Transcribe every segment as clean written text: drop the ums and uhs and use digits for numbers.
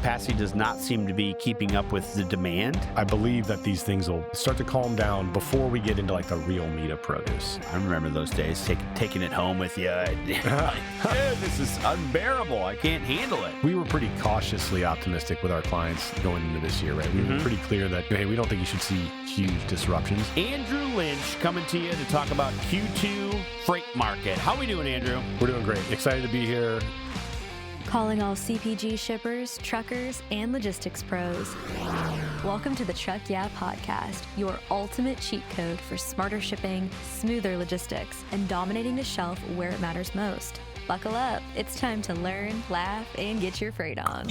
capacity does not seem to be keeping up with the demand. I believe that these things will start to calm down before we get into like the real meat of produce. I remember those days, taking it home with you. Dude, this is unbearable. I can't handle it. We were pretty cautiously optimistic with our clients going into this year, right? We were pretty clear that, hey, we don't think you should see huge disruptions. Andrew Lynch coming to you to talk about Q2 freight market. How we doing, Andrew? We're doing great. Excited to be here. Calling all CPG shippers, truckers, and logistics pros. Welcome to the Truck Yeah Podcast, your ultimate cheat code for smarter shipping, smoother logistics, and dominating the shelf where it matters most. Buckle up. It's time to learn, laugh, and get your freight on.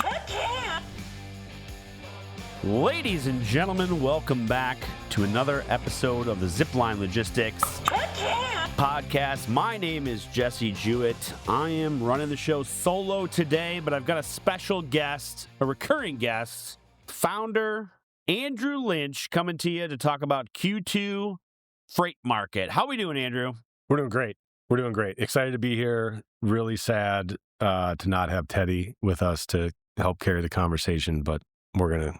Ladies and gentlemen, welcome back to another episode of the Zipline Logistics Podcast. My name is Jesse Jewett. I am running the show solo today, but I've got a special guest, a recurring guest, founder Andrew Lynch, coming to you to talk about Q2 freight market. How we doing, Andrew? We're doing great. We're doing great. Excited to be here. Really sad to not have Teddy with us to help carry the conversation, but we're gonna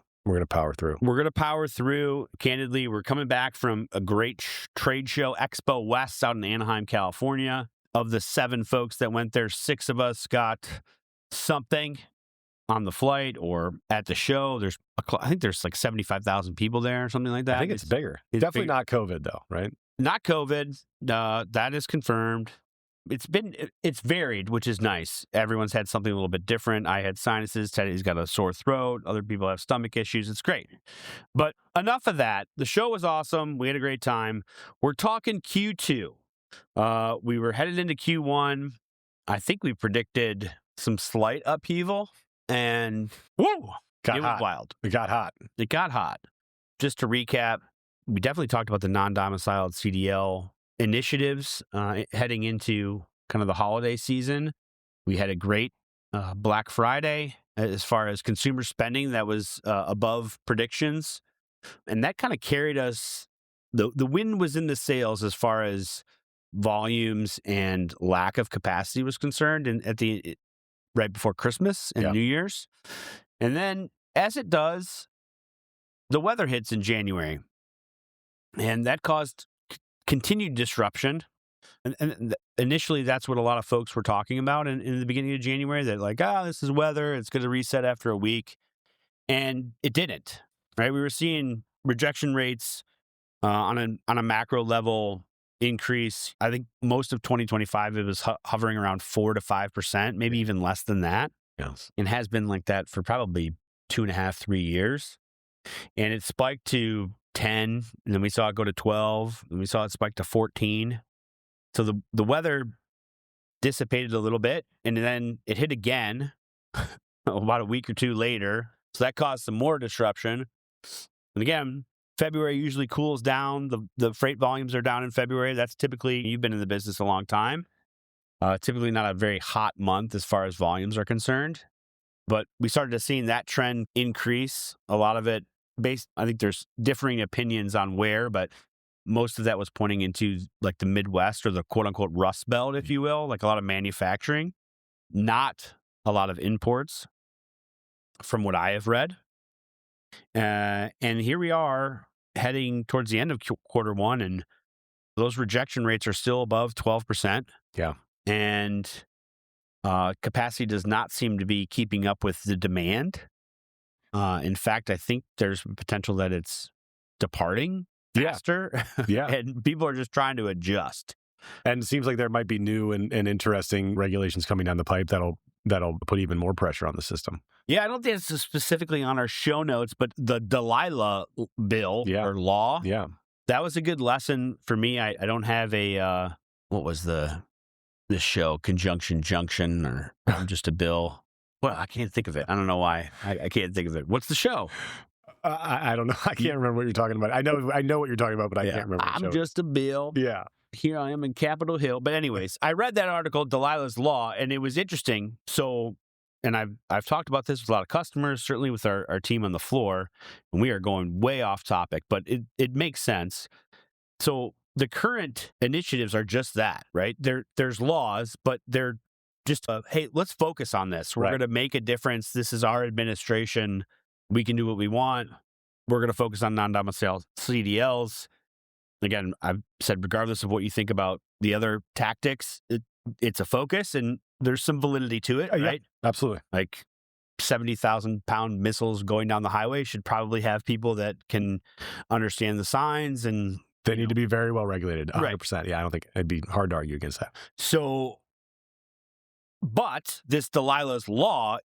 power through. We're going to power through. Candidly, we're coming back from a great trade show, Expo West, out in Anaheim, California. Of the 7 folks that went there, 6 of us got something on the flight or at the show. I think there's like 75,000 people there or something like that. I think it's bigger. It's definitely bigger. Not COVID, though, right? Not COVID. That is confirmed. It's varied, which is nice. Everyone's had something a little bit different. I had sinuses. Teddy's got a sore throat. Other people have stomach issues. It's great. But enough of that. The show was awesome. We had a great time. We're talking Q2. We were headed into Q1. I think we predicted some slight upheaval, and woo, it was wild. It got hot. It got hot. Just to recap, we definitely talked about the non-domiciled CDL initiatives heading into kind of the holiday season. We had a great Black Friday as far as consumer spending that was above predictions. And that kind of carried us. The wind was in the sails as far as volumes and lack of capacity was concerned, and right before Christmas and New Year's. And then, as it does, the weather hits in January. And that caused continued disruption. And initially, that's what a lot of folks were talking about in the beginning of January. That like, this is weather. It's going to reset after a week. And it didn't, right? We were seeing rejection rates on a macro level increase. I think most of 2025, it was hovering around 4 to 5%, maybe even less than that. Yes. And has been like that for probably 2.5, 3 years. And it spiked to 10, and then we saw it go to 12, and we saw it spike to 14. So the weather dissipated a little bit, and then it hit again about a week or 2 later. So that caused some more disruption. And again, February usually cools down. The freight volumes are down in February. That's typically, you've been in the business a long time, typically not a very hot month as far as volumes are concerned. But we started to see that trend increase. A lot of it I think there's differing opinions on where, but most of that was pointing into like the Midwest or the quote unquote Rust Belt, if you will, like a lot of manufacturing, not a lot of imports from what I have read. And here we are heading towards the end of quarter one, and those rejection rates are still above 12%. Yeah. And capacity does not seem to be keeping up with the demand. In fact, I think there's potential that it's departing faster. Yeah. And people are just trying to adjust. And it seems like there might be new and interesting regulations coming down the pipe that'll put even more pressure on the system. Yeah, I don't think it's specifically on our show notes, but the Delilah bill or law, that was a good lesson for me. I don't have a, what was the show, Conjunction Junction, or I'm just a bill. Well, I can't think of it. I don't know why. I can't think of it. What's the show? I don't know. I can't remember what you're talking about. I know what you're talking about, but I can't remember. I'm just a bill. Yeah. Here I am in Capitol Hill. But anyways, I read that article, Delilah's Law, and it was interesting. So, and I've talked about this with a lot of customers, certainly with our team on the floor, and we are going way off topic, but it makes sense. So the current initiatives are just that, right? There's laws, but they're just, hey, let's focus on this. We're Right. going to make a difference. This is our administration. We can do what we want. We're going to focus on non-domicile CDLs. Again, I've said, regardless of what you think about the other tactics, it's a focus and there's some validity to it, right? Yeah, absolutely. Like 70,000-pound missiles going down the highway should probably have people that can understand the signs, and They need to be very well regulated. 100%. Right. Yeah, I don't think it'd be hard to argue against that. so. But this Delilah's law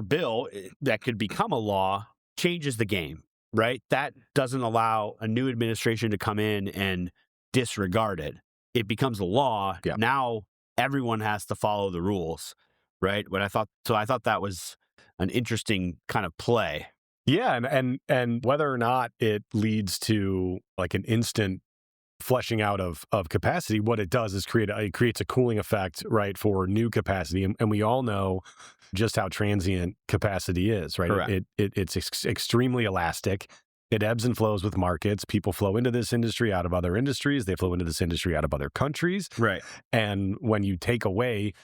bill that could become a law changes the game, right? That doesn't allow a new administration to come in and disregard it. It becomes a law. Yeah. Now everyone has to follow the rules, right? I thought that was an interesting kind of play. Yeah, and whether or not it leads to like an instant fleshing out of capacity, what it does is it creates a cooling effect, right, for new capacity, and we all know just how transient capacity is, right? Correct. It's extremely elastic. It ebbs and flows with markets. People flow into this industry out of other industries. They flow into this industry out of other countries. Right. And when you take away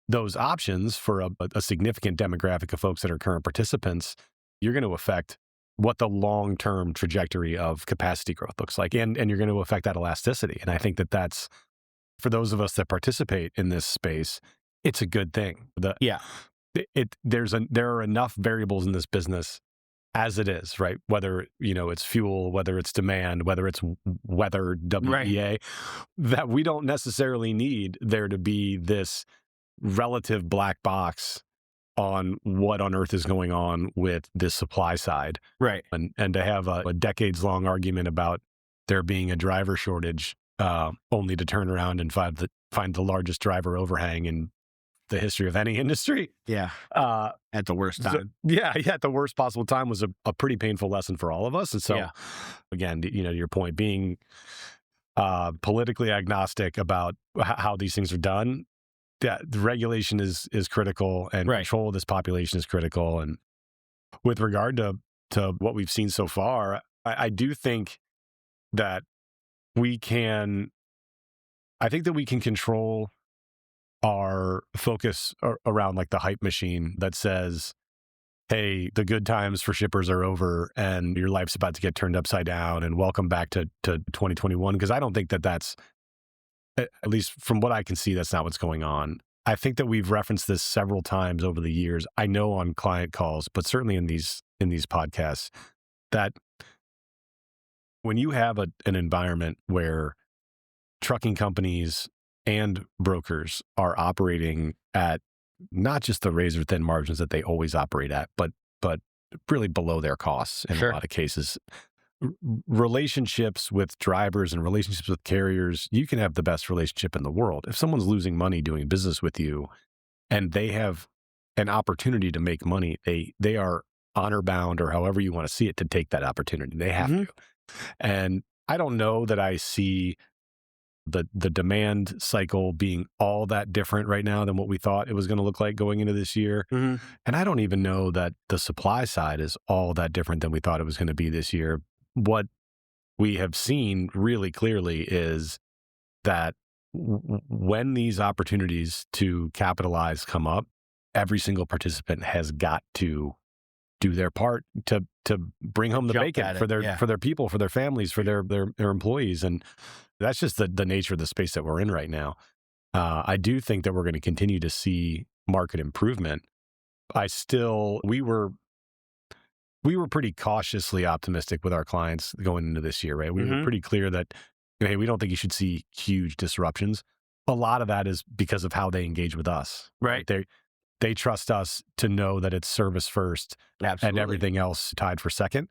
those options for a significant demographic of folks that are current participants, you're going to affect what the long-term trajectory of capacity growth looks like. And you're going to affect that elasticity. And I think that's, for those of us that participate in this space, it's a good thing. Yeah. There are enough variables in this business as it is, right? Whether, it's fuel, whether it's demand, whether it's weather, WEA, that we don't necessarily need there to be this relative black box on what on earth is going on with this supply side. Right. And to have a decades-long argument about there being a driver shortage, only to turn around and find the largest driver overhang in the history of any industry. Yeah. At the worst time. At the worst possible time was a pretty painful lesson for all of us. And so, again, to your point, being politically agnostic about how these things are done, the regulation is critical, and control of this population is critical. And with regard to what we've seen so far, I do think that we can control our focus around like the hype machine that says, hey, the good times for shippers are over and your life's about to get turned upside down and welcome back to 2021. Because I don't think that's, at least from what I can see, that's not what's going on. I think that we've referenced this several times over the years. I know on client calls, but certainly in these podcasts, that when you have an environment where trucking companies and brokers are operating at not just the razor thin margins that they always operate at, but really below their costs in a lot of cases. Relationships with drivers and relationships with carriers, you can have the best relationship in the world. If someone's losing money doing business with you and they have an opportunity to make money, they are honor bound, or however you want to see it, to take that opportunity. They have to. And I don't know that I see the demand cycle being all that different right now than what we thought it was going to look like going into this year. And I don't even know that the supply side is all that different than we thought it was going to be this year. What we have seen really clearly is that when these opportunities to capitalize come up, every single participant has got to do their part to bring home the bacon for their people, for their families, for their employees. And that's just the nature of the space that we're in right now. I do think that we're going to continue to see market improvement. We were pretty cautiously optimistic with our clients going into this year, right? We were pretty clear that, hey, we don't think you should see huge disruptions. A lot of that is because of how they engage with us. Right. They trust us to know that it's service first. Absolutely. And everything else tied for second.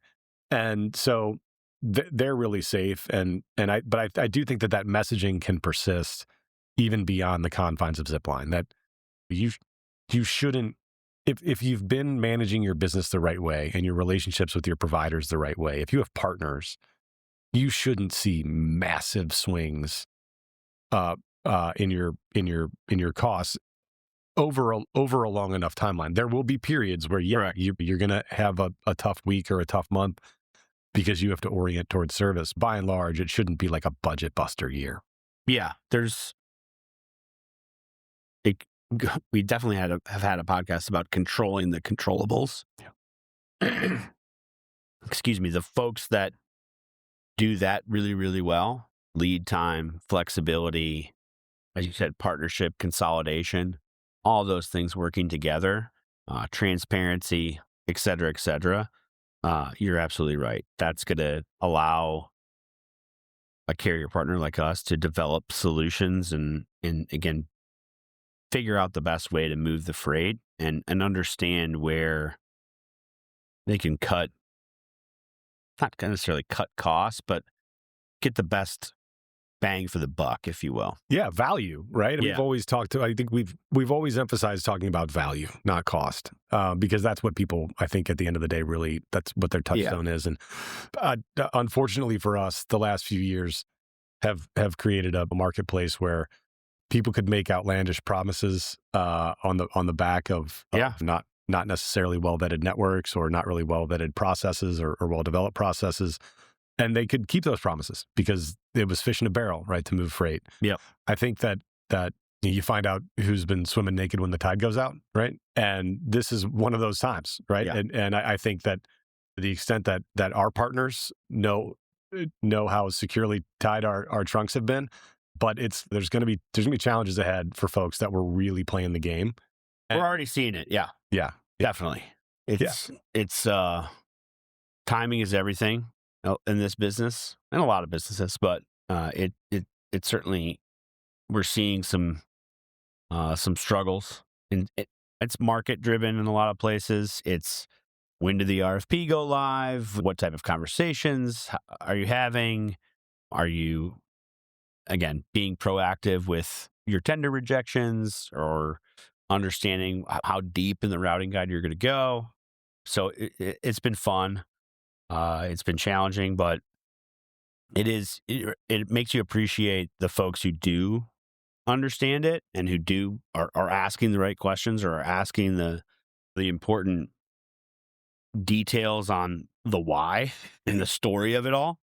And so they're really safe. But I do think that messaging can persist even beyond the confines of Zipline, that you shouldn't, if you've been managing your business the right way and your relationships with your providers the right way, if you have partners, you shouldn't see massive swings in your costs over a long enough timeline. There will be periods where you're going to have a tough week or a tough month because you have to orient towards service. By and large, it shouldn't be like a budget buster year. Yeah, there's it, we definitely have had a podcast about controlling the controllables. Yeah. Excuse me, the folks that do that really, really well, lead time, flexibility, as you said, partnership, consolidation, all those things working together, transparency, et cetera, et cetera. You're absolutely right. That's going to allow a carrier partner like us to develop solutions and again, figure out the best way to move the freight and understand where they can not necessarily cut costs, but get the best bang for the buck, if you will. Yeah, value, right? Yeah. We've always I think we've always emphasized talking about value, not cost, because that's what people, I think, at the end of the day, really, that's what their touchstone is. And unfortunately for us, the last few years have created a marketplace where people could make outlandish promises on the back of not necessarily well vetted networks or not really well vetted processes or well developed processes. And they could keep those promises because it was fish in a barrel, right, to move freight. Yep. I think that you find out who's been swimming naked when the tide goes out, right? And this is one of those times, right? Yeah. And I think that the extent that our partners know how securely tied our trunks have been, but there's going to be challenges ahead for folks that were really playing the game. We're already seeing it. Yeah. Yeah. Definitely. It's timing is everything in this business and a lot of businesses, but it certainly, we're seeing some struggles, and it's market driven in a lot of places. It's when did the RFP go live? What type of conversations are you having? Are you, again, being proactive with your tender rejections or understanding how deep in the routing guide you're going to go? So it's been fun. It's been challenging, but it makes you appreciate the folks who do understand it and who are asking the right questions or are asking the important details on the why and the story of it all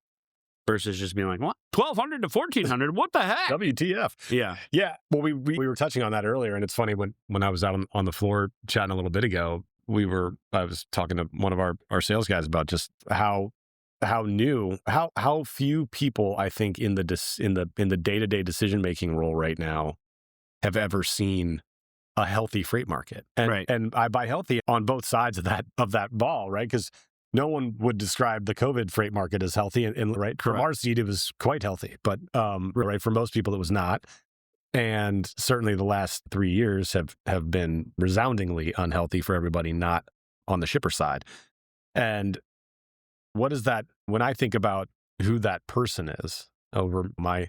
versus just being like, what? 1,200 to 1,400? What the heck? WTF? Yeah. Yeah. Well, we were touching on that earlier, and it's funny when I was out on the floor chatting a little bit ago, I was talking to one of our sales guys about just how few people, I think, in the day-to-day decision-making role right now have ever seen a healthy freight market. And, Right. And I by healthy on both sides of that ball, right? Because no one would describe the COVID freight market as healthy. And right, from our seat, it was quite healthy. But right, for most people, it was not. And certainly the last 3 years have been resoundingly unhealthy for everybody, not on the shipper side. And what is that, when I think about who that person is over my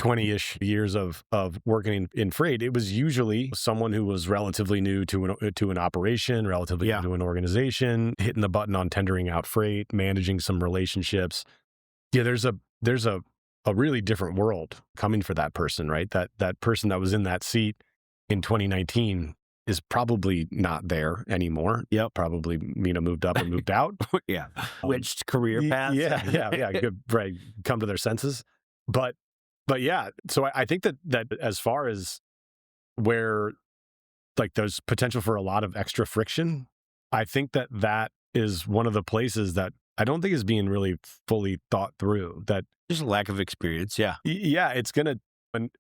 20-ish years of working in freight, it was usually someone who was relatively new to an operation, relatively new to an organization, hitting the button on tendering out freight, managing some relationships. Yeah, there's a really different world coming for that person, right? That person that was in that seat in 2019 is probably not there anymore. Yep. Probably, moved up and moved out. Yeah. Switched career paths. Yeah. Good, right. Come to their senses. But yeah, so I think that as far as where like there's potential for a lot of extra friction, I think that is one of the places that I don't think is being really fully thought through. That Just a lack of experience. Yeah. Yeah, it's gonna.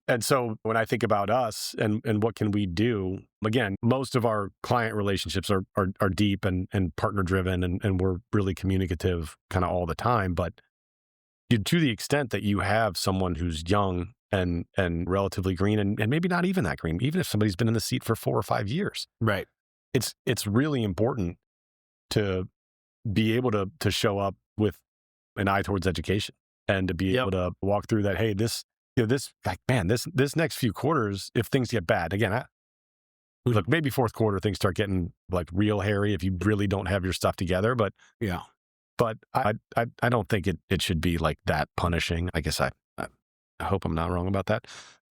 And so when I think about us and what can we do, again, most of our client relationships are deep and partner driven and we're really communicative kind of all the time. But to the extent that you have someone who's young and relatively green and maybe not even that green, even if somebody's been in the seat for 4 or 5 years, Right. It's really important to be able to show up with an eye towards education and to be able to walk through that. Hey, this next few quarters, if things get bad, again, look, maybe fourth quarter things start getting like real hairy if you really don't have your stuff together. But I don't think it should be like that punishing. I guess I hope I'm not wrong about that.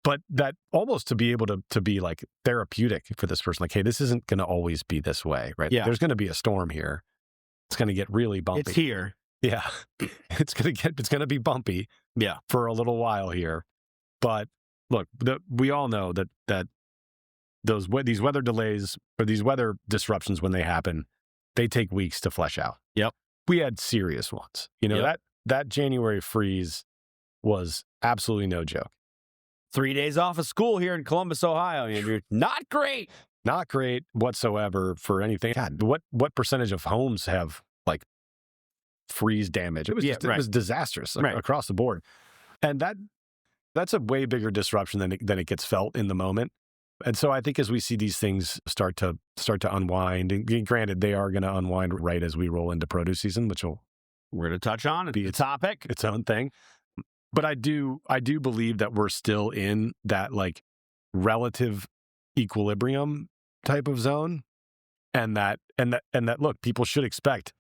But that almost to be able to be like therapeutic for this person, like, hey, this isn't going to always be this way, right? Yeah. There's going to be a storm here. It's going to get really bumpy. It's here. Yeah. It's going to be bumpy. Yeah. For a little while here. But look, we all know that these weather delays or these weather disruptions, when they happen, they take weeks to flesh out. Yep. We had serious ones. That January freeze was absolutely no joke. 3 days off of school here in Columbus, Ohio, Andrew. Not great. Not great whatsoever for anything. God, what percentage of homes have like freeze damage? It was it was disastrous across the board. And that's a way bigger disruption than it gets felt in the moment. And so I think as we see these things start to unwind, and granted, they are going to unwind right as we roll into produce season, which we're going to touch on be a topic, its own thing. But I do believe that we're still in that like relative equilibrium type of zone, and that look, people should expect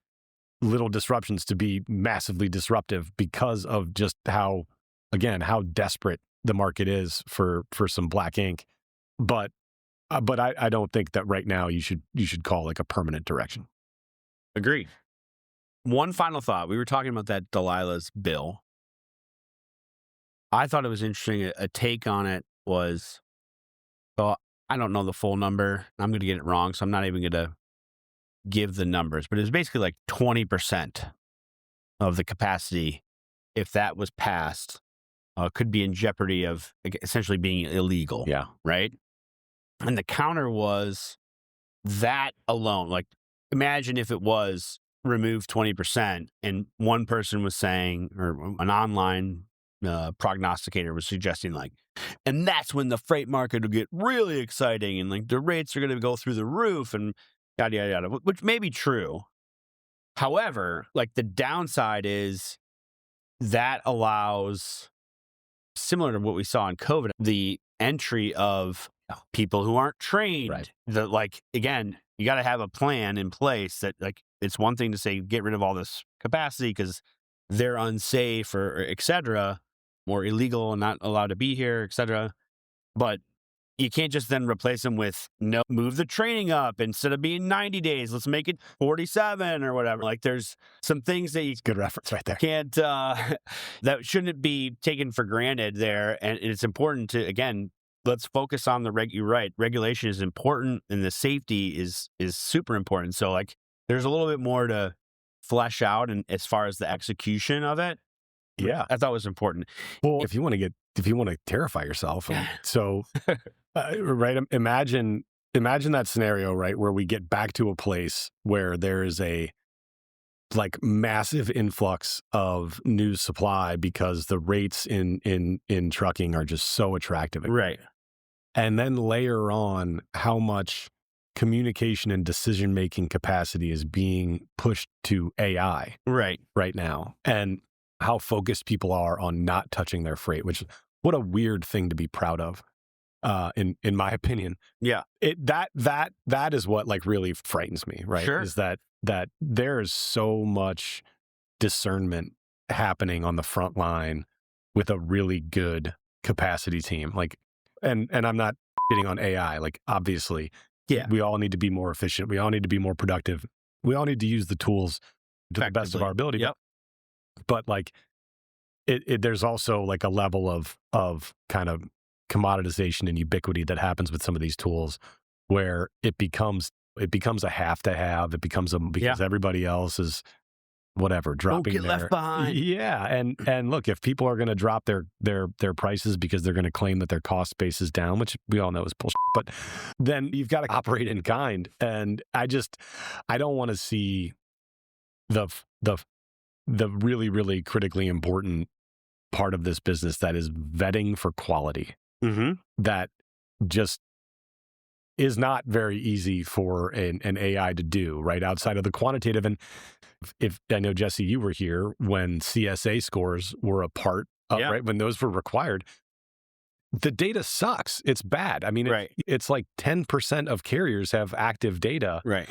little disruptions to be massively disruptive because of just how desperate the market is for some black ink. But I don't think that right now you should call like a permanent direction. Agreed. One final thought. We were talking about that Delilah's bill. I thought it was interesting. A take on it was, well, I don't know the full number. I'm going to get it wrong, so I'm not even going to give the numbers. But it was basically like 20% of the capacity, if that was passed, could be in jeopardy of essentially being illegal. Yeah. Right? And the counter was that alone. Like, imagine if it was removed 20% and one person was saying, or an online prognosticator was suggesting, like, and that's when the freight market will get really exciting and like the rates are going to go through the roof and yada, yada, yada, which may be true. However, like the downside is that allows, similar to what we saw in COVID, the entry of people who aren't trained. Right. Like, again, you got to have a plan in place that, like, it's one thing to say, get rid of all this capacity because they're unsafe or et cetera, or illegal and not allowed to be here, et cetera. But you can't just then replace them with, no, move the training up. Instead of being 90 days, let's make it 47 or whatever. Like, there's some things that you good reference right there. Can't, that shouldn't be taken for granted there. And it's important to, again, let's focus on you're right. Regulation is important and the safety is super important. So like, there's a little bit more to flesh out, and as far as the execution of it, yeah, I thought was important. Well, if you want to terrify yourself, so right, imagine that scenario, right, where we get back to a place where there is a like massive influx of new supply because the rates in trucking are just so attractive, right? And then layer on how much communication and decision-making capacity is being pushed to AI right now, and how focused people are on not touching their freight, which, what a weird thing to be proud of, in my opinion. Yeah. That is what like really frightens me, right? Sure. Is that there is so much discernment happening on the front line with a really good capacity team. Like, and I'm not getting on AI, like, obviously, yeah, we all need to be more efficient. We all need to be more productive. We all need to use the tools to the best of our ability. Yep. But like, there's also like a level of kind of commoditization and ubiquity that happens with some of these tools, where it becomes a have to have. It becomes because everybody else is whatever dropping get left behind. Yeah, and look, if people are going to drop their prices because they're going to claim that their cost base is down, which we all know is bullshit, but then you've got to operate in kind. And I don't want to see the really, really critically important part of this business, that is vetting for quality. Mm-hmm. That just is not very easy for an AI to do, right? Outside of the quantitative. And if I know, Jesse, you were here when CSA scores were a part of, right? When those were required, the data sucks. It's bad. I mean, it's like 10% of carriers have active data. Right.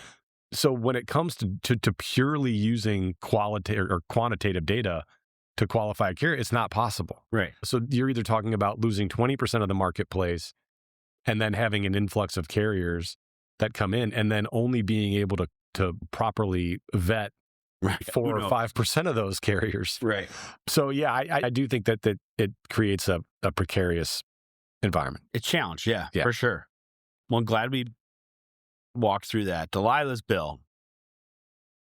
So when it comes to purely using qualitative or quantitative data to qualify a carrier, it's not possible. Right. So you're either talking about losing 20% of the marketplace and then having an influx of carriers that come in, and then only being able to properly vet 4 or 5% of those carriers. Right. So yeah, I do think that it creates a precarious environment. It's a challenge, yeah, for sure. Well, I'm glad we walked through that. Delilah's bill.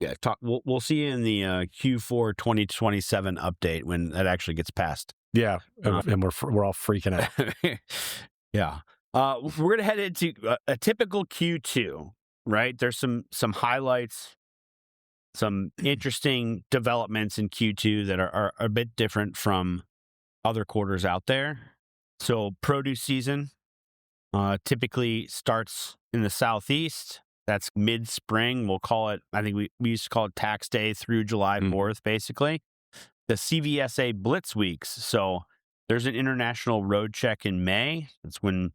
Yeah, we'll see you in the Q4 2027 update when that actually gets passed. Yeah, and we're all freaking out. Yeah. We're going to head into a typical Q2, right? There's some highlights, some interesting developments in Q2 that are a bit different from other quarters out there. So produce season typically starts in the Southeast. That's mid-spring. We'll call it, I think we used to call it tax day through July 4th, basically. The CVSA Blitz weeks. So there's an international road check in May. That's when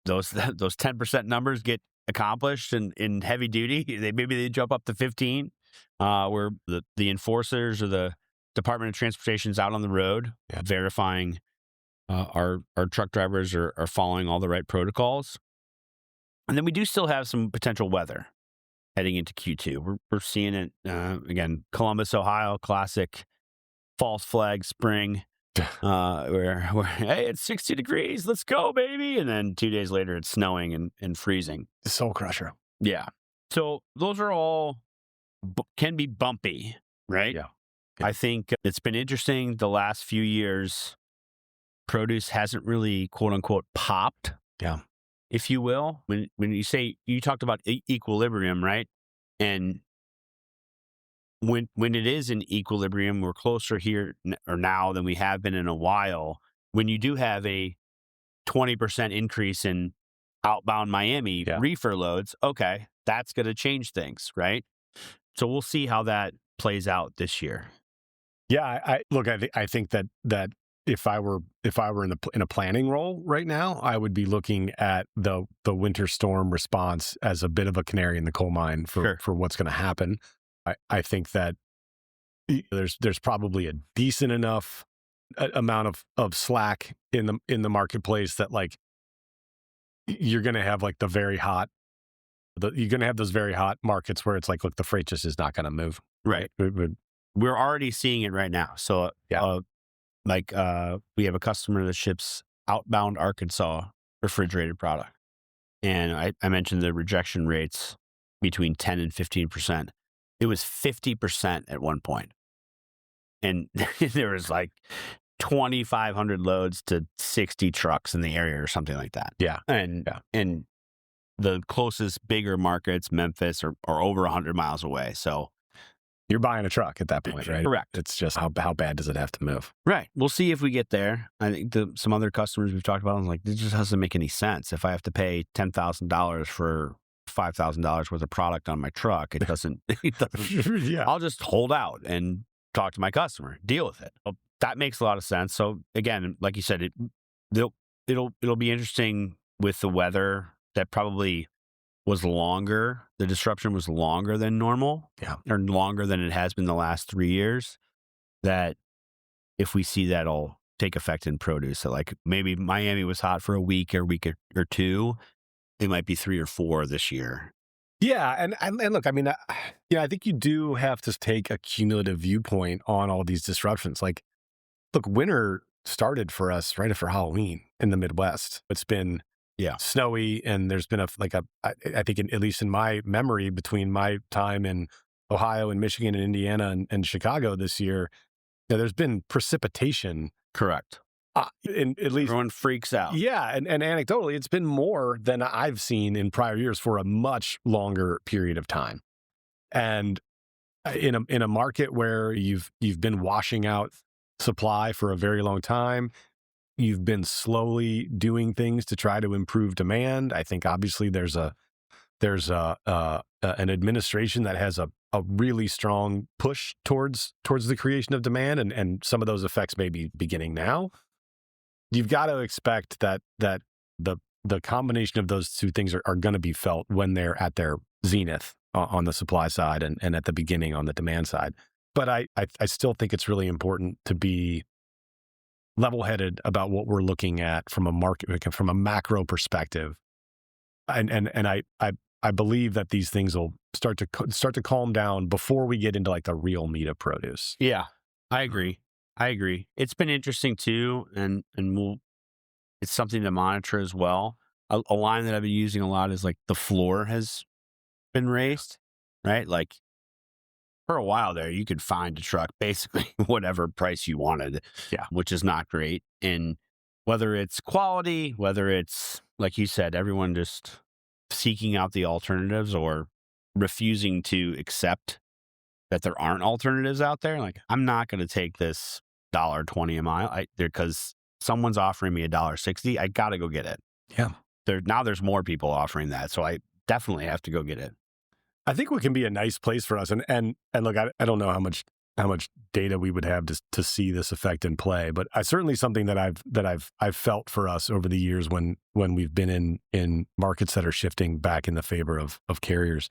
those 10% numbers get accomplished in heavy duty. Maybe they jump up to 15, where the enforcers or the Department of Transportation's out on the road verifying our truck drivers are following all the right protocols. And then we do still have some potential weather heading into Q2. We're seeing it again. Columbus, Ohio, classic false flag spring, where hey, it's 60 degrees, let's go, baby. And then 2 days later, it's snowing and freezing. Soul crusher. Yeah. So those are all can be bumpy, right? Yeah. I think it's been interesting the last few years. Produce hasn't really, quote unquote, popped. Yeah. If you will, when you say, you talked about equilibrium, right? And when it is in equilibrium, we're closer here or now than we have been in a while. When you do have a 20% increase in outbound Miami reefer loads, okay, that's going to change things, right? So we'll see how that plays out this year. Yeah, I think that if I were in a planning role right now, I would be looking at the winter storm response as a bit of a canary in the coal mine for what's going to happen. I think that there's probably a decent enough amount of slack in the marketplace that like you're going to have like you're going to have those very hot markets where it's like, look, the freight just is not going to move. Right. We're already seeing it right now. So we have a customer that ships outbound Arkansas refrigerated product. And I mentioned the rejection rates between 10 and 15%. It was 50% at one point. And there was like 2,500 loads to 60 trucks in the area or something like that. Yeah. And the closest bigger markets, Memphis, are over 100 miles away. So you're buying a truck at that point, right? Correct. It's just how bad does it have to move? Right. We'll see if we get there. I think some other customers we've talked about, I'm like, this just doesn't make any sense. If I have to pay $10,000 for $5,000 worth of product on my truck, it doesn't. Yeah. I'll just hold out and talk to my customer, deal with it. Well, that makes a lot of sense. So again, like you said, it'll be interesting with the weather. That probably was longer. The disruption was longer than normal, or longer than it has been the last 3 years. That if we see that'll take effect in produce, so like maybe Miami was hot for a week or two, it might be 3 or 4 this year. Yeah, and look, I mean, I think you do have to take a cumulative viewpoint on all these disruptions. Like, look, winter started for us right after Halloween in the Midwest. It's been snowy, and there's been I think at least in my memory, between my time in Ohio and Michigan and Indiana and Chicago this year, there's been precipitation. Correct. At least everyone freaks out. Yeah, and anecdotally, it's been more than I've seen in prior years for a much longer period of time. And in a market where you've been washing out supply for a very long time, you've been slowly doing things to try to improve demand. I think obviously there's an administration that has a really strong push towards the creation of demand, and some of those effects may be beginning now. You've got to expect that the combination of those two things are going to be felt when they're at their zenith on the supply side and at the beginning on the demand side. But I still think it's really important to be level-headed about what we're looking at from a macro perspective, and I believe that these things will start to calm down before we get into like the real meat of produce. Yeah, I agree. It's been interesting too, and it's something to monitor as well. a line that I've been using a lot is like the floor has been raised, right? Like for a while there, you could find a truck basically whatever price you wanted, Yeah. which is not great. And whether it's quality, whether it's like you said, everyone just seeking out the alternatives or refusing to accept that there aren't alternatives out there. Like I'm not going to take this $1.20 a mile because someone's offering me $1.60. I got to go get it. Yeah. Now there's more people offering that, so I definitely have to go get it. I think what can be a nice place for us, and look, I don't know how much data we would have to see this effect in play, but certainly something that I've felt for us over the years when we've been in markets that are shifting back in the favor of carriers,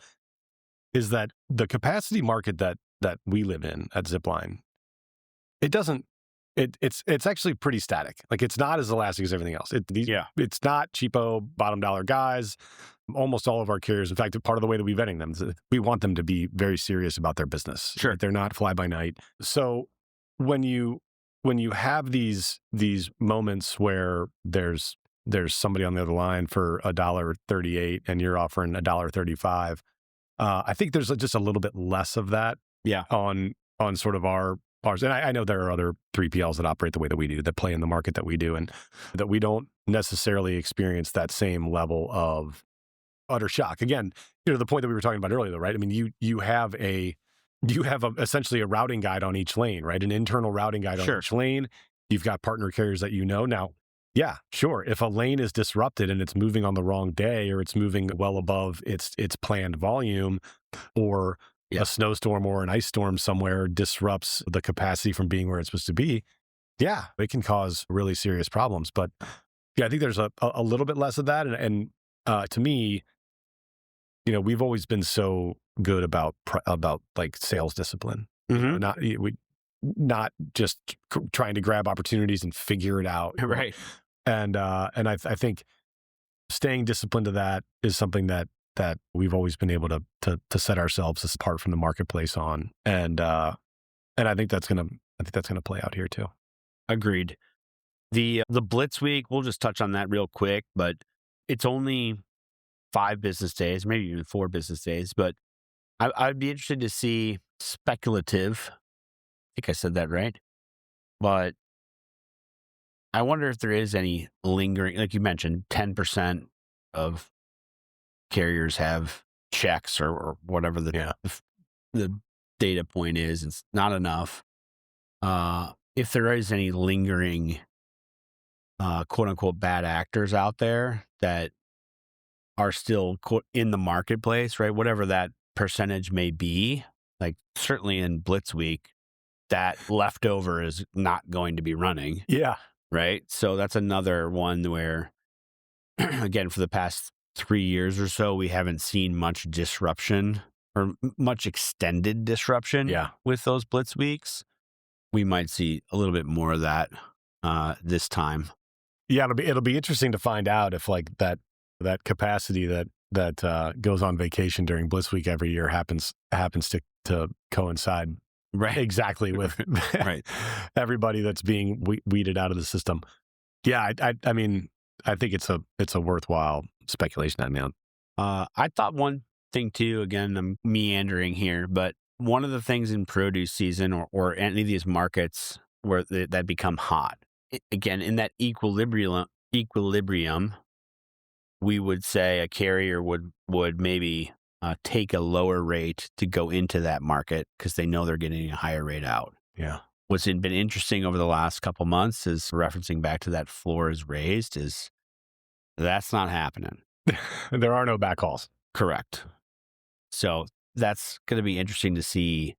is that the capacity market that we live in at Zipline, it's actually pretty static. Like it's not as elastic as everything else. It's not cheapo bottom dollar guys. Almost all of our carriers, in fact, part of the way that we vetting them is that we want them to be very serious about their business. Sure. They're not fly by night. So when you have these moments where there's somebody on the other line for $1.38 and you're offering $1.35, I think there's just a little bit less of that. Yeah. On sort of ours. And I know there are other 3PLs that operate the way that we do, that play in the market that we do, and that we don't necessarily experience that same level of utter shock. Again, the point that we were talking about earlier, though, right? I mean, you have essentially a routing guide on each lane, right? An internal routing guide on each lane. You've got partner carriers that now. Yeah, sure. If a lane is disrupted and it's moving on the wrong day, or it's moving well above its planned volume, or a snowstorm or an ice storm somewhere disrupts the capacity from being where it's supposed to be, yeah, it can cause really serious problems. But yeah, I think there's a little bit less of that. And to me, we've always been so good about like sales discipline. Mm-hmm. Not just trying to grab opportunities and figure it out. Right. And I think staying disciplined to that is something that we've always been able to set ourselves apart from the marketplace on. And I think that's gonna play out here too. Agreed. The Blitz week, we'll just touch on that real quick, but it's only 5 business days, maybe even 4 business days. But I'd be interested to see speculative. I think I said that right. But I wonder if there is any lingering, like you mentioned, 10% of carriers have checks or whatever the data point is. It's not enough. If there is any lingering, quote unquote, bad actors out there that are still quote in the marketplace, right? Whatever that percentage may be, like certainly in Blitz week, that leftover is not going to be running. Yeah. Right. So that's another one where, again, for the past 3 years or so, we haven't seen much disruption or much extended disruption with those Blitz weeks. We might see a little bit more of that this time. Yeah, it'll be interesting to find out if like that capacity that goes on vacation during Blitz week every year happens to coincide exactly with everybody that's being weeded out of the system. Yeah, I mean, I think it's a worthwhile speculation on that. I thought one thing too, again, I'm meandering here, but one of the things in produce season or any of these markets where that become hot, again, in that equilibrium, we would say a carrier would maybe take a lower rate to go into that market because they know they're getting a higher rate out. Yeah. What's been interesting over the last couple months is referencing back to that floor is raised is that's not happening. There are no backhauls. Correct. So that's going to be interesting to see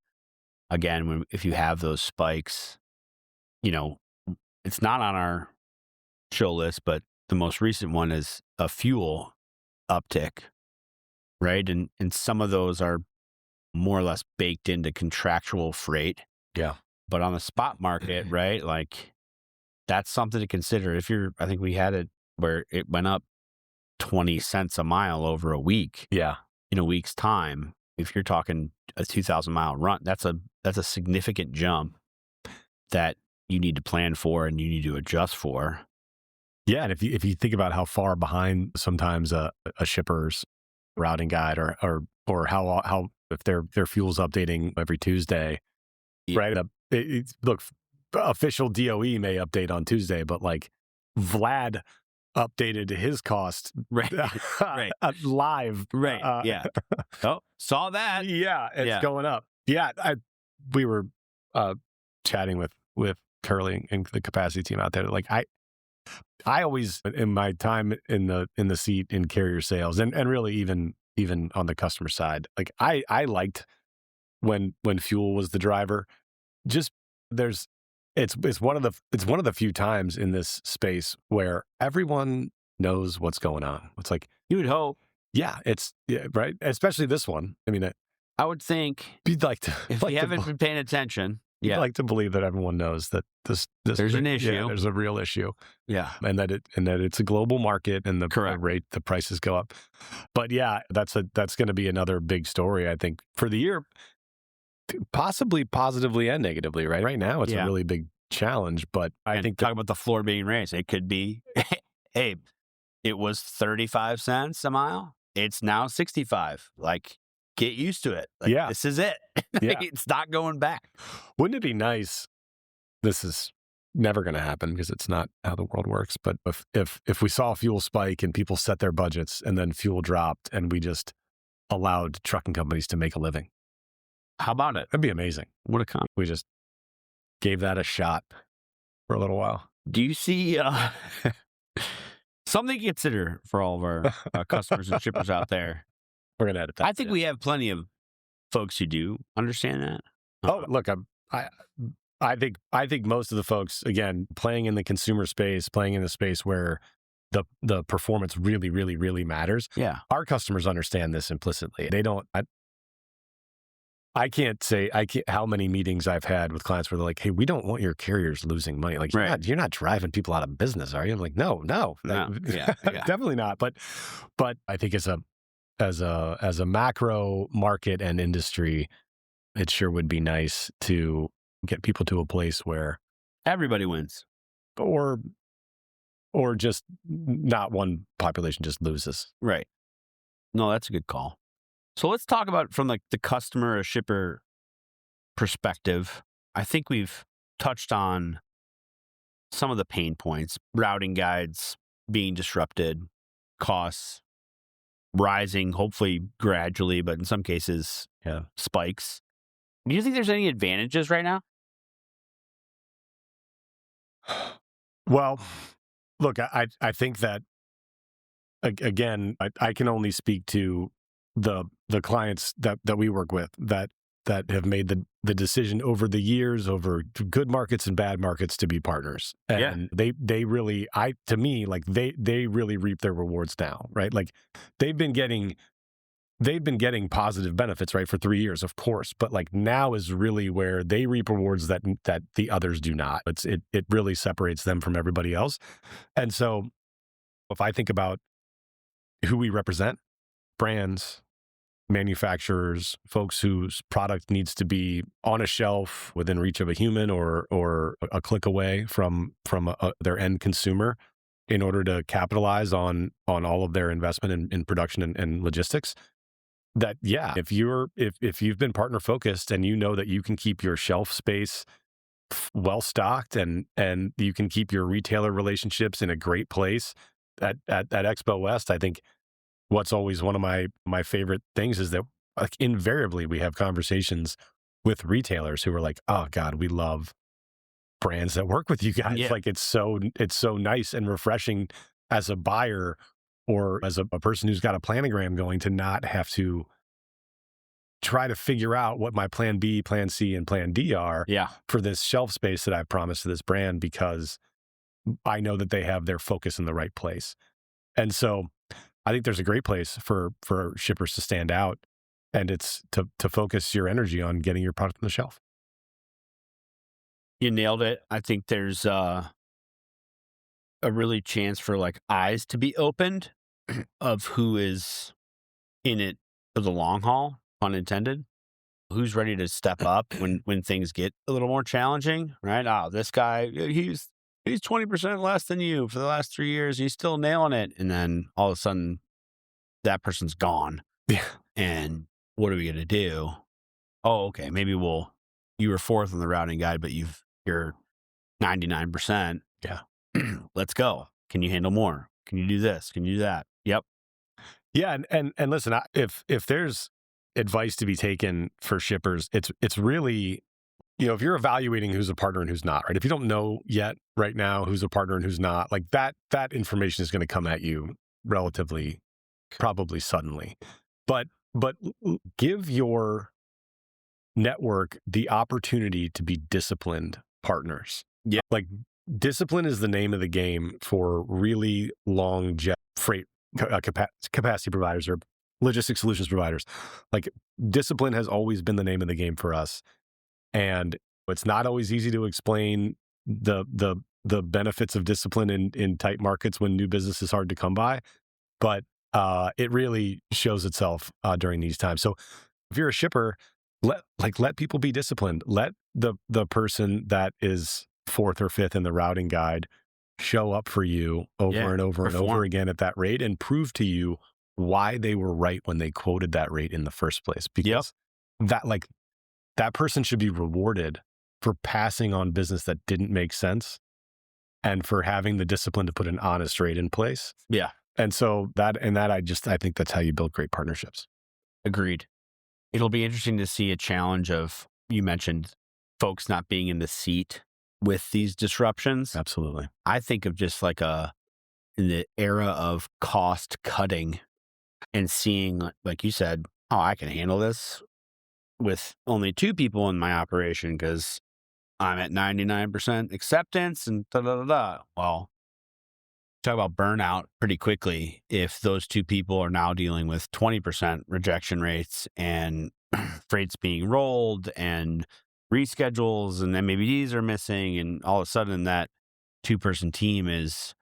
again, if you have those spikes, it's not on our show list, but the most recent one is a fuel uptick, right? And some of those are more or less baked into contractual freight. Yeah. But on the spot market, right? Like that's something to consider. I think we had it where it went up 20 cents a mile over a week. Yeah. In a week's time. If you're talking a 2,000 mile run, that's a significant jump that you need to plan for and you need to adjust for. Yeah, and if you think about how far behind sometimes a shipper's routing guide or how if their fuel's updating every Tuesday, Yeah. right? Look, official DOE may update on Tuesday, but like Vlad updated his cost Right. Right. live. Right. Yeah. Oh, saw that. Yeah, it's Yeah. going up. Yeah, we were chatting with Curly and the capacity team out there. Like I always, in my time in the seat in carrier sales, and really even on the customer side, like I liked when fuel was the driver. Just it's one of the few times in this space where everyone knows what's going on. It's like, You would hope. yeah, right. Especially this one. I mean, I would think you'd like to if like you to haven't been paying attention, you'd yeah, like to believe that everyone knows that this There's an issue. Yeah, there's a real issue, yeah, and that it's a global market, and the Correct. the prices go up. But yeah, that's going to be another big story, I think, for the year, possibly positively and negatively. Right now, it's a Yeah. really big challenge, but I and think talk about the floor being raised. It could be, hey, it was 35 cents a mile. It's now 65. Like, get used to it. Like, Yeah. this is it. Yeah. It's not going back. wouldn't it be nice? This is never going to happen because it's not how the world works. But if we saw fuel spike and people set their budgets and then fuel dropped and we just allowed trucking companies to make a living, How about it? that'd be amazing. What a con. We just gave that a shot for a little while. Do you see something to consider for all of our customers and shippers out there? We're going to edit that. I think we have plenty of folks who do understand that. Oh, look, I think most of the folks, again, playing in the consumer space, playing in the space where the performance really, really, really matters. Yeah. Our customers understand this implicitly. They don't. I can't say how many meetings I've had with clients where they're like, "Hey, we don't want your carriers losing money. Like, you're not driving people out of business, are you?" I'm like, no, Yeah. definitely not. But I think as a macro market and industry, it sure would be nice to get people to a place where Everybody wins. or just not one population just loses. Right. No, that's a good call. So let's talk about from like the customer or shipper perspective. I think we've touched on some of the pain points, routing guides being disrupted, costs rising, hopefully gradually, but in some cases, spikes. Do you think there's any advantages right now? Well, look, I think that again, I can only speak to the clients that we work with that have made the decision over the years, over good markets and bad markets, to be partners. And they really, to me, like they really reap their rewards now, right? Like they've been getting positive benefits, right, for 3 years, of course, but like now is really where they reap rewards that the others do not. It really separates them from everybody else. And so if I think about who we represent, brands, manufacturers, folks whose product needs to be on a shelf within reach of a human or a click away from their end consumer in order to capitalize on all of their investment in production and logistics. That, if you've been partner focused and you know that you can keep your shelf space well stocked and you can keep your retailer relationships in a great place at Expo West, I think what's always one of my favorite things is that, like, invariably we have conversations with retailers who are like, "Oh God, we love brands that work with you guys." Yeah. Like it's so nice and refreshing as a buyer or as a person who's got a planogram going to not have to try to figure out what my plan B, plan C, and plan D are for this shelf space that I've promised to this brand, because I know that they have their focus in the right place. And so I think there's a great place for shippers to stand out, and it's to focus your energy on getting your product on the shelf. You nailed it. I think there's a really chance for like eyes to be opened of who is in it for the long haul, pun intended. Who's ready to step up when things get a little more challenging, right? Oh, this guy, he's he's 20% less than you for the last 3 years. He's still nailing it. And then all of a sudden, that person's gone. Yeah. And what are we going to do? Oh, okay. Maybe you were fourth on the routing guide, but you're 99%. Yeah. Let's go. Can you handle more? Can you do this? Can you do that? Yep. Yeah. And listen, if there's advice to be taken for shippers, it's really, if you're evaluating who's a partner and who's not, right? If you don't know yet right now who's a partner and who's not, like that information is going to come at you relatively, probably suddenly. But give your network the opportunity to be disciplined partners. Yeah. Like discipline is the name of the game for really long freight capacity providers or logistics solutions providers. Like discipline has always been the name of the game for us. And it's not always easy to explain the benefits of discipline in tight markets when new business is hard to come by, but it really shows itself during these times. So if you're a shipper, let people be disciplined. Let the person that is fourth or fifth in the routing guide show up for you over and over and over again at that rate and prove to you why they were right when they quoted that rate in the first place. Because that person should be rewarded for passing on business that didn't make sense and for having the discipline to put an honest rate in place. Yeah. And so I think that's how you build great partnerships. Agreed. It'll be interesting to see a challenge of, you mentioned folks not being in the seat with these disruptions. Absolutely. I think of just like in the era of cost cutting and seeing, like you said, oh, I can handle this with only 2 people in my operation because I'm at 99% acceptance and da-da-da-da. Well, talk about burnout pretty quickly if those 2 people are now dealing with 20% rejection rates and freights being rolled and reschedules and MABDs are missing, and all of a sudden that 2-person team is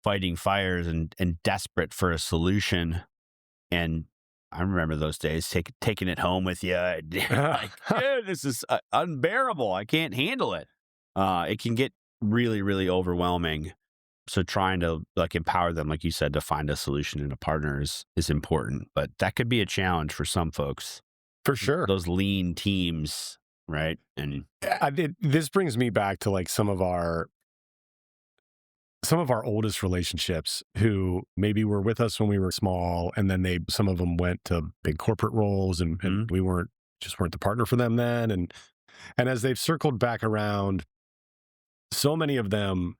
fighting fires and desperate for a solution. And I remember those days taking it home with you. Like, dude, this is unbearable. I can't handle it. It can get really, really overwhelming. So trying to empower them, like you said, to find a solution and a partner is important. But that could be a challenge for some folks. For sure. Those lean teams, right? And this brings me back to like some of our oldest relationships who maybe were with us when we were small, and then some of them went to big corporate roles, and we weren't the partner for them then. And as they've circled back around, so many of them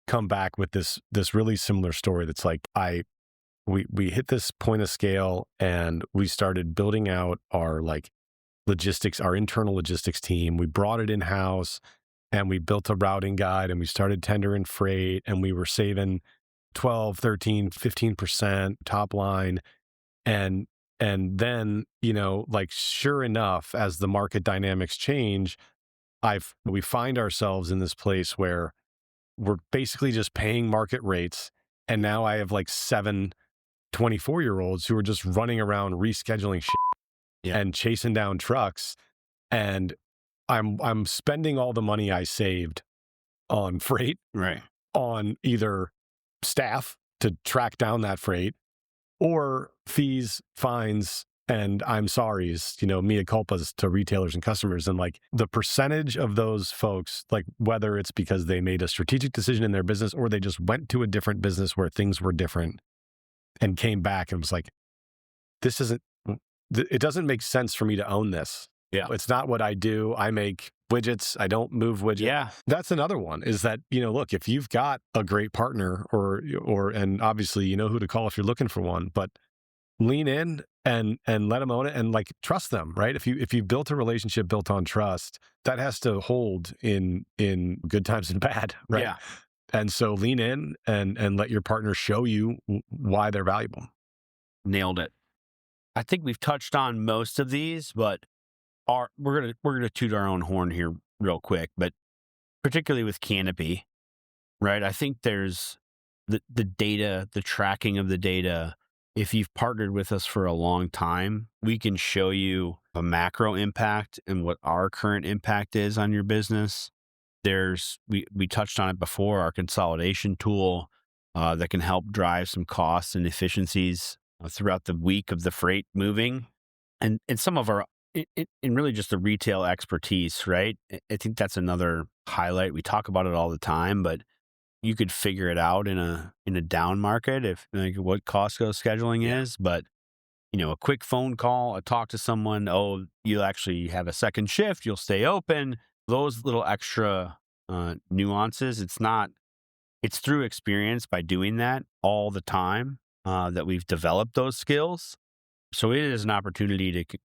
come back with this really similar story. That's like, we hit this point of scale and we started building out our logistics, our internal logistics team. We brought it in-house and we built a routing guide and we started tendering freight and we were saving 12, 13, 15% top line. And then, sure enough, as the market dynamics change, we find ourselves in this place where we're basically just paying market rates. And now I have 7 24-year-olds who are just running around rescheduling shit and chasing down trucks. And I'm spending all the money I saved on freight, right, on either staff to track down that freight or fees, fines, and I'm sorry's, mea culpas to retailers and customers. And the percentage of those folks, whether it's because they made a strategic decision in their business or they just went to a different business where things were different and came back and was like, it doesn't make sense for me to own this. Yeah. It's not what I do. I make widgets. I don't move widgets. Yeah. That's another one is that, look, if you've got a great partner and obviously you know who to call if you're looking for one, but lean in and let them own it and trust them, right? If you built a relationship built on trust, that has to hold in good times and bad, right? Yeah. And so lean in and let your partner show you why they're valuable. Nailed it. I think we've touched on most of these, but we're gonna toot our own horn here real quick, but particularly with Canopy, right? I think there's the data, the tracking of the data. If you've partnered with us for a long time, we can show you a macro impact and what our current impact is on your business. We touched on it before, our consolidation tool that can help drive some costs and efficiencies throughout the week of the freight moving, and some of our in really just the retail expertise, right? I think that's another highlight. We talk about it all the time, but you could figure it out in a down market if like what Costco scheduling is, but a quick phone call, a talk to someone, oh, you'll actually have a second shift, you'll stay open. Those little extra nuances, it's through experience by doing that all the time that we've developed those skills. So it is an opportunity to,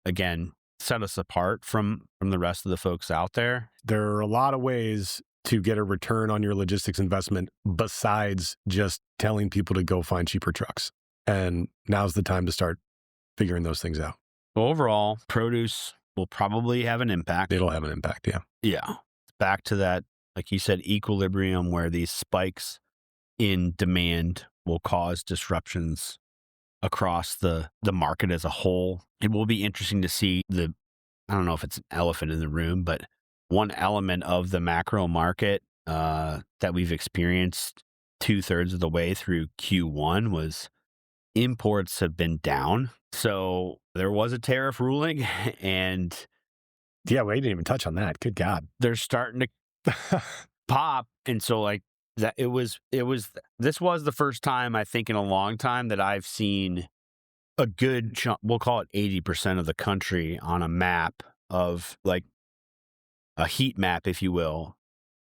again, set us apart from the rest of the folks out there. There are a lot of ways to get a return on your logistics investment besides just telling people to go find cheaper trucks. And now's the time to start figuring those things out. Overall, produce will probably have an impact. It'll have an impact, yeah. Yeah. Back to that, like you said, equilibrium where these spikes in demand will cause disruptions across the market as a whole. It will be interesting to see I don't know if it's an elephant in the room, but one element of the macro market that we've experienced 2/3 of the way through Q1 was imports have been down. So there was a tariff ruling and yeah, we didn't even touch on that. Good God. They're starting to pop. And so like that this was the first time I think in a long time that I've seen a good chunk, we'll call it 80% of the country on a map of like a heat map, if you will,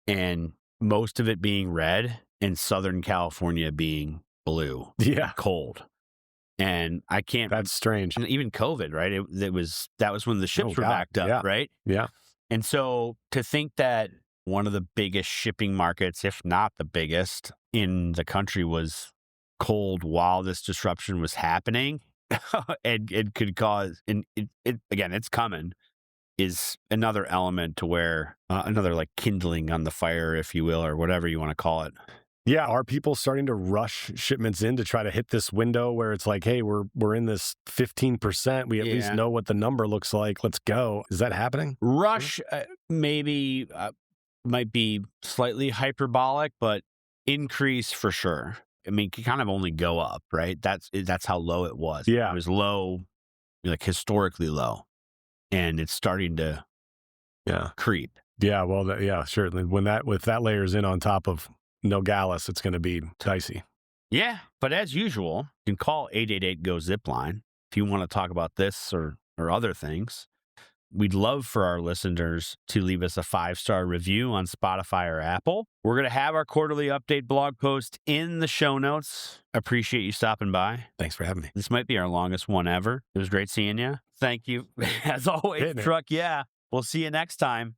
and most of it being red and Southern California being blue. Yeah. Cold. And I can't. That's strange. And even COVID, right? That was when the ships were backed up, right? Yeah. And so to think that one of the biggest shipping markets, if not the biggest in the country, was cold while this disruption was happening, and it could cause, and again, it's coming, is another element to where another like kindling on the fire, if you will, or whatever you want to call it. Yeah, are people starting to rush shipments in to try to hit this window where it's like, hey, we're in this 15%. We at least know what the number looks like. Let's go. Is that happening? Rush maybe might be slightly hyperbolic, but increase for sure. I mean, it can kind of only go up, right? That's how low it was. Yeah. It was low, like historically low, and it's starting to creep. Yeah, well, certainly. If that layers in on top of Nogales, it's going to be dicey. Yeah, but as usual, you can call 888-GO-ZIPLINE if you want to talk about this or other things. We'd love for our listeners to leave us a 5-star review on Spotify or Apple. We're going to have our quarterly update blog post in the show notes. Appreciate you stopping by. Thanks for having me. This might be our longest one ever. It was great seeing you. Thank you. As always, Truck Yeah. We'll see you next time.